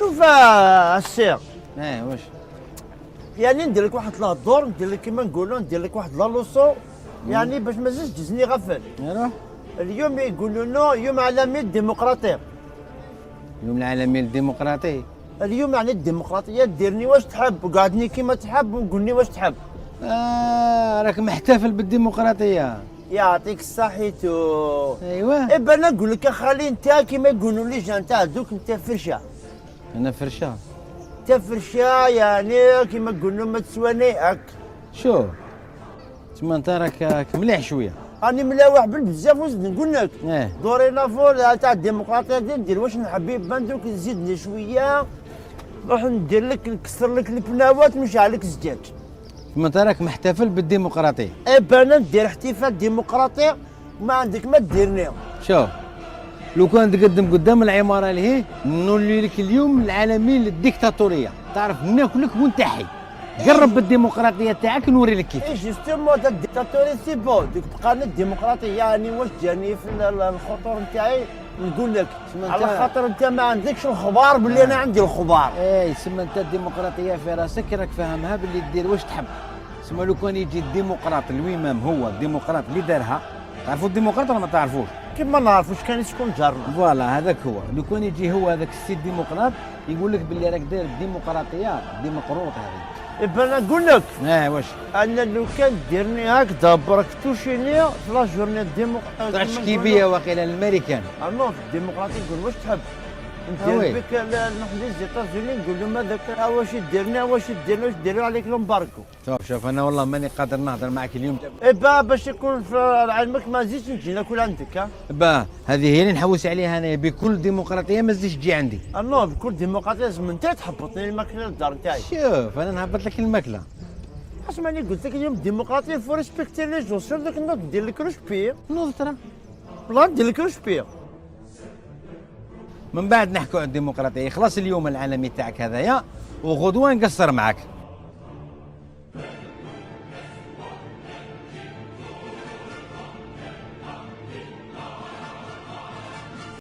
شوف السير، واش يعني ندير لك واحد الهضور، ندير لك كيما نقولوا، ندير لك واحد لالوصو، يعني باش ما تزيدش تجزني غفل. يروح اليوم يقولوا لنا يوم عالمي الديمقراطية. اليوم العالمي للديمقراطية. اليوم يعني الديمقراطية ديرني واش تحب وقعدني كيما تحب وقولني واش تحب. راك محتفل بالديمقراطية. يعطيك الصحيتو. ايوا إبا انا نقول لك اخالي انت كيما يقولوا لي جا انت هذوك انت فرشه. انا فرشة. انت فرشه يعني كيما يقولوا ما تسواني هاك. شو تما انت راك مليح شوية. راني ملاوح بزاف وزد نقول لك. دورينا فور تاع الديمقراطيه ندير واش نحب بندوك نزيدني شويه نروح ندير لك نكسر لك البناوات ونشعل لك الزجاج. تما انت راك محتفل بالديمقراطية. إبا انا ندير احتفال ديمقراطي ما عندك ما ديرني. شوف لو كان تقدم قدام العمارة لهيه نولي لك اليوم العالمي للديكتاتورية، تعرف ناكلك وانت حي. قرب بالديمقراطية تاعك نوري لك كيف. جوستومون تاع الديكتاتوري سي بون دوك تبقى الديمقراطية يعني واش جاني في الخطور نتاعي نقول لك على خاطر انت ما عندكش الخبار باللي انا عندي الخبار. سما انت الديمقراطية في راسك راك فاهمها باللي دير واش تحب. سما لو كان يجي الديمقراط الويمام هو الديمقراط اللي دارها، تعرفوا الديمقراط ولا ما تعرفوش؟ كيما نعرفوش كان شكون جارنا. فوالا هذاك هو، لو كان يجي هو هذاك السي الديمقراط يقول لك باللي راك داير الديمقراطية ديمقروط هذه. إبا انا نقول لك واش انا لو كان ديرني هكذا برك توشيني في لا جورني ديمقراطية تشكي بيا واقيلا الامريكان. نو في الديمقراطية نقول واش تحب ندير بك نروح ليزيتازوني نقول لهم هذاك واش ديرنا واش ديرنا واش ديروا عليك لومباركو. شوف انا والله ماني قادر نهضر معك اليوم. إبا باش يكون في علمك ما زيدش نجي ناكل عندك. هذه هي اللي نحوس عليها انا، بكل ديمقراطيه ما تزيدش تجي عندي. نو بكل ديمقراطيه لازم انت تهبطني الماكله للدار نتاعي. شوف انا نهبط لك الماكله. اسمعني قلت لك اليوم الديمقراطيه فو ريسبكتي لي جو سور داك النوض ندير لك روشبي. نوض ترى والله ندير لك روشبي. من بعد نحكوا على الديمقراطيه. خلاص اليوم العالمي تاعك هذايا وغدوه نقصر معك.